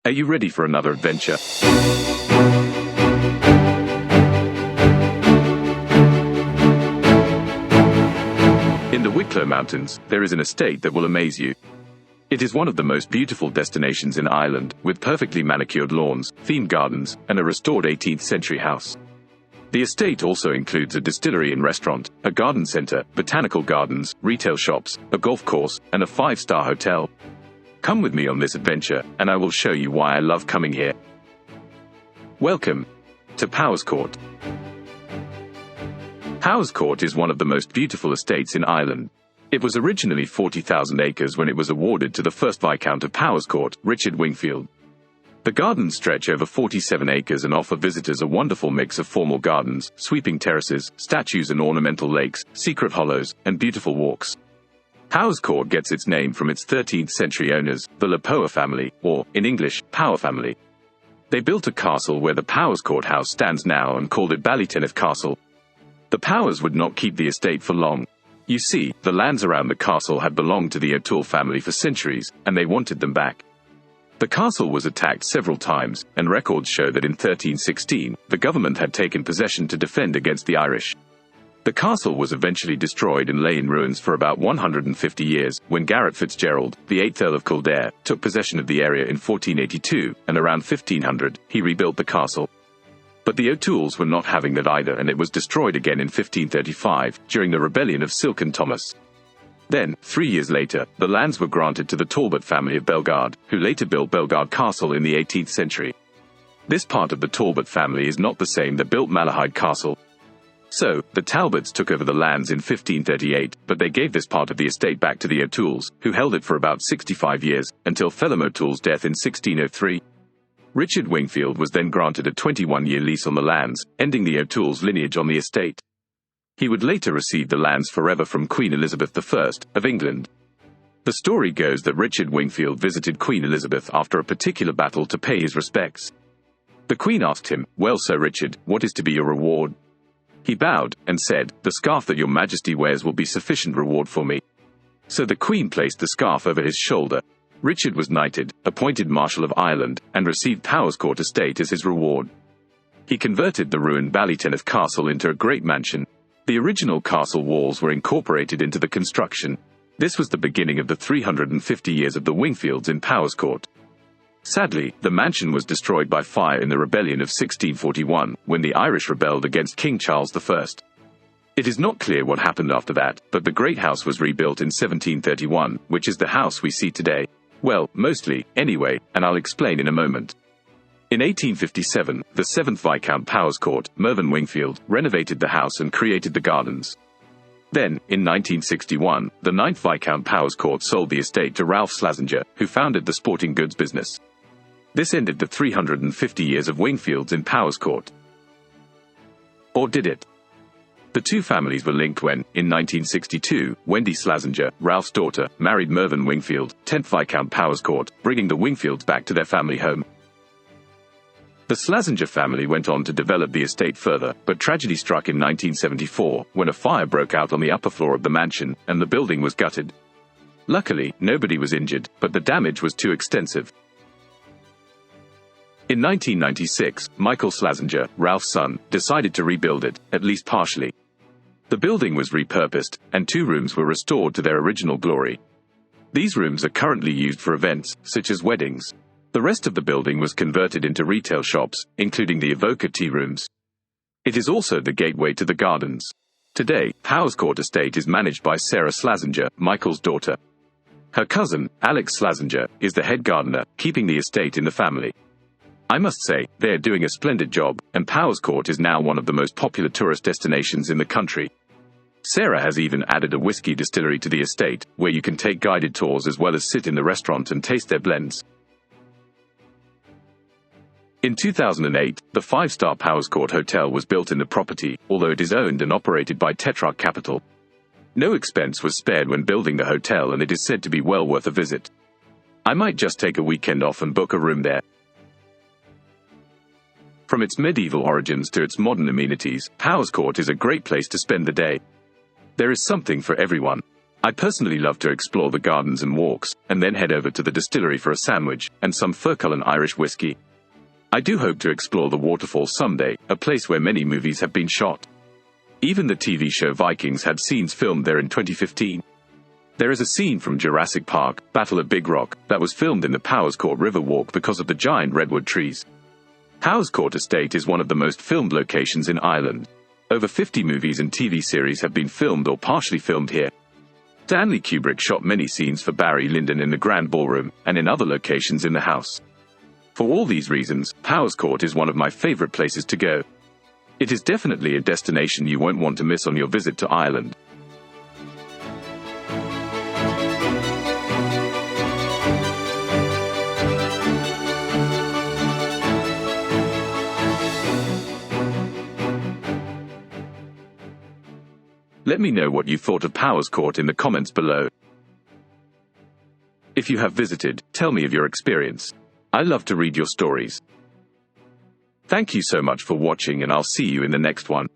Are you ready for another adventure? In the Wicklow Mountains, there is an estate that will amaze you. It is one of the most beautiful destinations in Ireland, with perfectly manicured lawns, themed gardens, and a restored 18th century house. The estate also includes a distillery and restaurant, a garden centre, botanical gardens, retail shops, a golf course, and a 5-star hotel. Come with me on this adventure, and I will show you why I love coming here. Welcome to Powerscourt. Powerscourt is one of the most beautiful estates in Ireland. It was originally 40,000 acres when it was awarded to the first Viscount of Powerscourt, Richard Wingfield. The gardens stretch over 47 acres and offer visitors a wonderful mix of formal gardens, sweeping terraces, statues and ornamental lakes, secret hollows, and beautiful walks. Powerscourt gets its name from its 13th century owners, the Le Poer family, or, in English, Power family. They built a castle where the Powerscourt house stands now and called it Ballytenneth Castle. The Powers would not keep the estate for long. You see, the lands around the castle had belonged to the O'Toole family for centuries, and they wanted them back. The castle was attacked several times, and records show that in 1316, the government had taken possession to defend against the Irish. The castle was eventually destroyed and lay in ruins for about 150 years, when Garret Fitzgerald, the 8th Earl of Kildare, took possession of the area in 1482, and around 1500, he rebuilt the castle. But the O'Tooles were not having that either, and it was destroyed again in 1535, during the rebellion of Silken Thomas. Then, 3 years later, the lands were granted to the Talbot family of Bellegarde, who later built Bellegarde Castle in the 18th century. This part of the Talbot family is not the same that built Malahide Castle. So, the Talbots took over the lands in 1538, but they gave this part of the estate back to the O'Tooles, who held it for about 65 years, until Phelim O'Toole's death in 1603. Richard Wingfield was then granted a 21-year lease on the lands, ending the O'Toole's lineage on the estate. He would later receive the lands forever from Queen Elizabeth I of England. The story goes that Richard Wingfield visited Queen Elizabeth after a particular battle to pay his respects. The Queen asked him, "Well, Sir Richard, what is to be your reward?" He bowed, and said, "The scarf that your Majesty wears will be sufficient reward for me." So the Queen placed the scarf over his shoulder. Richard was knighted, appointed Marshal of Ireland, and received Powerscourt estate as his reward. He converted the ruined Ballytenneth Castle into a great mansion. The original castle walls were incorporated into the construction. This was the beginning of the 350 years of the Wingfields in Powerscourt. Sadly, the mansion was destroyed by fire in the rebellion of 1641, when the Irish rebelled against King Charles I. It is not clear what happened after that, but the Great House was rebuilt in 1731, which is the house we see today. Well, mostly, anyway, and I'll explain in a moment. In 1857, the 7th Viscount Powerscourt, Mervyn Wingfield, renovated the house and created the gardens. Then, in 1961, the 9th Viscount Powerscourt sold the estate to Ralph Slazenger, who founded the sporting goods business. This ended the 350 years of Wingfields in Powerscourt. Or did it? The two families were linked when, in 1962, Wendy Slazenger, Ralph's daughter, married Mervyn Wingfield, 10th Viscount Powerscourt, bringing the Wingfields back to their family home. The Slazenger family went on to develop the estate further, but tragedy struck in 1974, when a fire broke out on the upper floor of the mansion, and the building was gutted. Luckily, nobody was injured, but the damage was too extensive. In 1996, Michael Slazenger, Ralph's son, decided to rebuild it, at least partially. The building was repurposed, and 2 rooms were restored to their original glory. These rooms are currently used for events, such as weddings. The rest of the building was converted into retail shops, including the Evoca tea rooms. It is also the gateway to the gardens. Today, Powerscourt estate is managed by Sarah Slazenger, Michael's daughter. Her cousin, Alex Slazenger, is the head gardener, keeping the estate in the family. I must say, they are doing a splendid job, and Powerscourt is now one of the most popular tourist destinations in the country. Sarah has even added a whiskey distillery to the estate, where you can take guided tours as well as sit in the restaurant and taste their blends. In 2008, the 5-star Powerscourt Hotel was built in the property, although it is owned and operated by Tetrarch Capital. No expense was spared when building the hotel, and it is said to be well worth a visit. I might just take a weekend off and book a room there. From its medieval origins to its modern amenities, Powerscourt is a great place to spend the day. There is something for everyone. I personally love to explore the gardens and walks, and then head over to the distillery for a sandwich and some Furcullen Irish whiskey. I do hope to explore the waterfall someday, a place where many movies have been shot. Even the TV show Vikings had scenes filmed there in 2015. There is a scene from Jurassic Park, Battle at Big Rock, that was filmed in the Powerscourt River Walk because of the giant redwood trees. Powerscourt Estate is one of the most filmed locations in Ireland. Over 50 movies and TV series have been filmed or partially filmed here. Stanley Kubrick shot many scenes for Barry Lyndon in the Grand Ballroom, and in other locations in the house. For all these reasons, Powerscourt is one of my favorite places to go. It is definitely a destination you won't want to miss on your visit to Ireland. Let me know what you thought of Powerscourt in the comments below. If you have visited, tell me of your experience. I love to read your stories. Thank you so much for watching, and I'll see you in the next one.